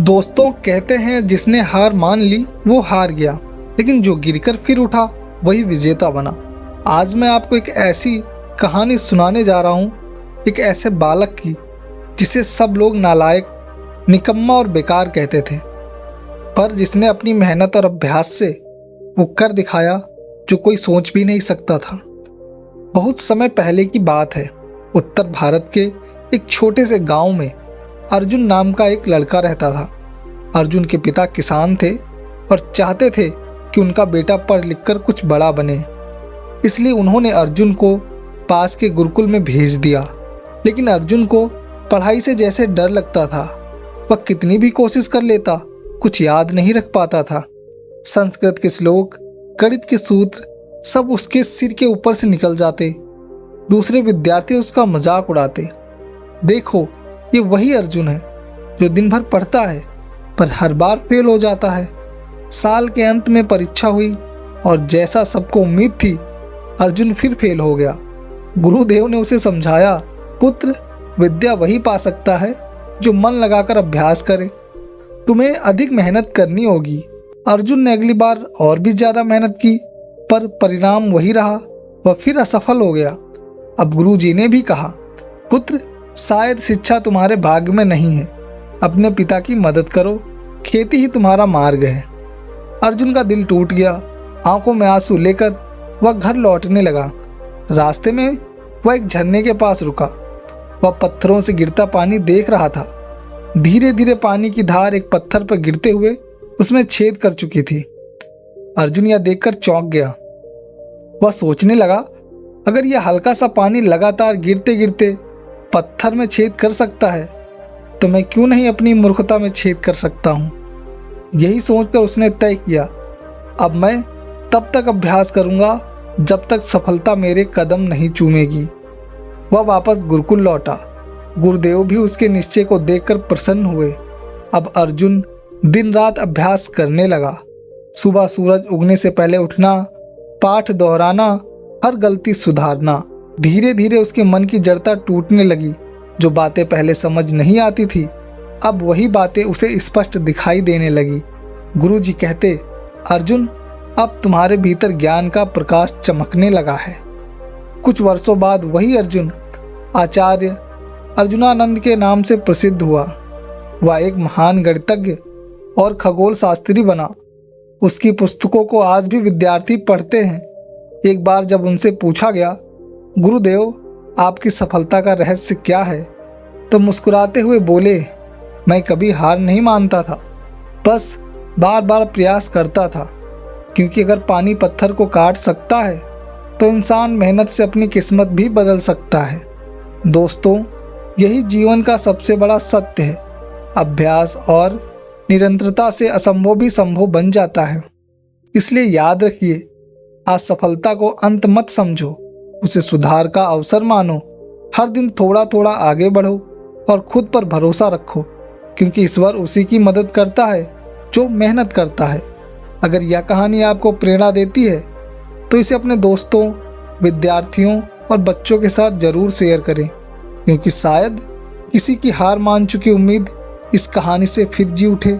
दोस्तों कहते हैं जिसने हार मान ली वो हार गया, लेकिन जो गिरकर फिर उठा वही विजेता बना। आज मैं आपको एक ऐसी कहानी सुनाने जा रहा हूँ, एक ऐसे बालक की जिसे सब लोग नालायक, निकम्मा और बेकार कहते थे, पर जिसने अपनी मेहनत और अभ्यास से वो कर दिखाया जो कोई सोच भी नहीं सकता था। बहुत समय पहले की बात है। उत्तर भारत के एक छोटे से गांव में अर्जुन नाम का एक लड़का रहता था। अर्जुन के पिता किसान थे और चाहते थे कि उनका बेटा पढ़ लिख कर कुछ बड़ा बने, इसलिए उन्होंने अर्जुन को पास के गुरुकुल में भेज दिया। लेकिन अर्जुन को पढ़ाई से जैसे डर लगता था, वह कितनी भी कोशिश कर लेता कुछ याद नहीं रख पाता था। संस्कृत के श्लोक, गणित के सूत्र सब उसके सिर के ऊपर से निकल जाते। दूसरे विद्यार्थी उसका मजाक उड़ाते। देखो, ये वही अर्जुन है जो दिन भर पढ़ता है पर हर बार फेल हो जाता है। साल के अंत में परीक्षा हुई और जैसा सबको उम्मीद थी, अर्जुन फिर फेल हो गया। गुरुदेव ने उसे समझाया, पुत्र, विद्या वही पा सकता है जो मन लगाकर अभ्यास करे। तुम्हें अधिक मेहनत करनी होगी। अर्जुन ने अगली बार और भी ज़्यादा मेहनत की, पर परिणाम वही रहा, वह फिर असफल हो गया। अब गुरुजी ने भी कहा, पुत्र, शायद शिक्षा तुम्हारे भाग्य में नहीं है। अपने पिता की मदद करो, खेती ही तुम्हारा मार्ग है। अर्जुन का दिल टूट गया। आंखों में आंसू लेकर वह घर लौटने लगा। रास्ते में वह एक झरने के पास रुका। वह पत्थरों से गिरता पानी देख रहा था। धीरे धीरे पानी की धार एक पत्थर पर गिरते हुए उसमें छेद कर चुकी थी। अर्जुन यह देखकर चौंक गया। वह सोचने लगा, अगर यह हल्का सा पानी लगातार गिरते गिरते पत्थर में छेद कर सकता है, तो मैं क्यों नहीं अपनी मूर्खता में छेद कर सकता हूँ। यही सोचकर उसने तय किया, अब मैं तब तक अभ्यास करूँगा जब तक सफलता मेरे कदम नहीं चूमेगी। वह वापस गुरुकुल लौटा। गुरुदेव भी उसके निश्चय को देखकर प्रसन्न हुए। अब अर्जुन दिन रात अभ्यास करने लगा। सुबह सूरज उगने से पहले उठना, पाठ दोहराना, हर गलती सुधारना। धीरे धीरे उसके मन की जड़ता टूटने लगी। जो बातें पहले समझ नहीं आती थी, अब वही बातें उसे स्पष्ट दिखाई देने लगी। गुरुजी कहते, अर्जुन, अब तुम्हारे भीतर ज्ञान का प्रकाश चमकने लगा है। कुछ वर्षों बाद वही अर्जुन आचार्य अर्जुनानंद के नाम से प्रसिद्ध हुआ। वह एक महान गणितज्ञ और खगोल शास्त्री बना। उसकी पुस्तकों को आज भी विद्यार्थी पढ़ते हैं। एक बार जब उनसे पूछा गया, गुरुदेव, आपकी सफलता का रहस्य क्या है, तो मुस्कुराते हुए बोले, मैं कभी हार नहीं मानता था, बस बार बार प्रयास करता था। क्योंकि अगर पानी पत्थर को काट सकता है तो इंसान मेहनत से अपनी किस्मत भी बदल सकता है। दोस्तों, यही जीवन का सबसे बड़ा सत्य है। अभ्यास और निरंतरता से असंभव भी संभव बन जाता है। इसलिए याद रखिए, असफलता को अंत मत समझो, उसे सुधार का अवसर मानो। हर दिन थोड़ा थोड़ा आगे बढ़ो और खुद पर भरोसा रखो, क्योंकि ईश्वर उसी की मदद करता है जो मेहनत करता है। अगर यह कहानी आपको प्रेरणा देती है तो इसे अपने दोस्तों, विद्यार्थियों और बच्चों के साथ जरूर शेयर करें, क्योंकि शायद किसी की हार मान चुकी उम्मीद इस कहानी से फिर जी उठे।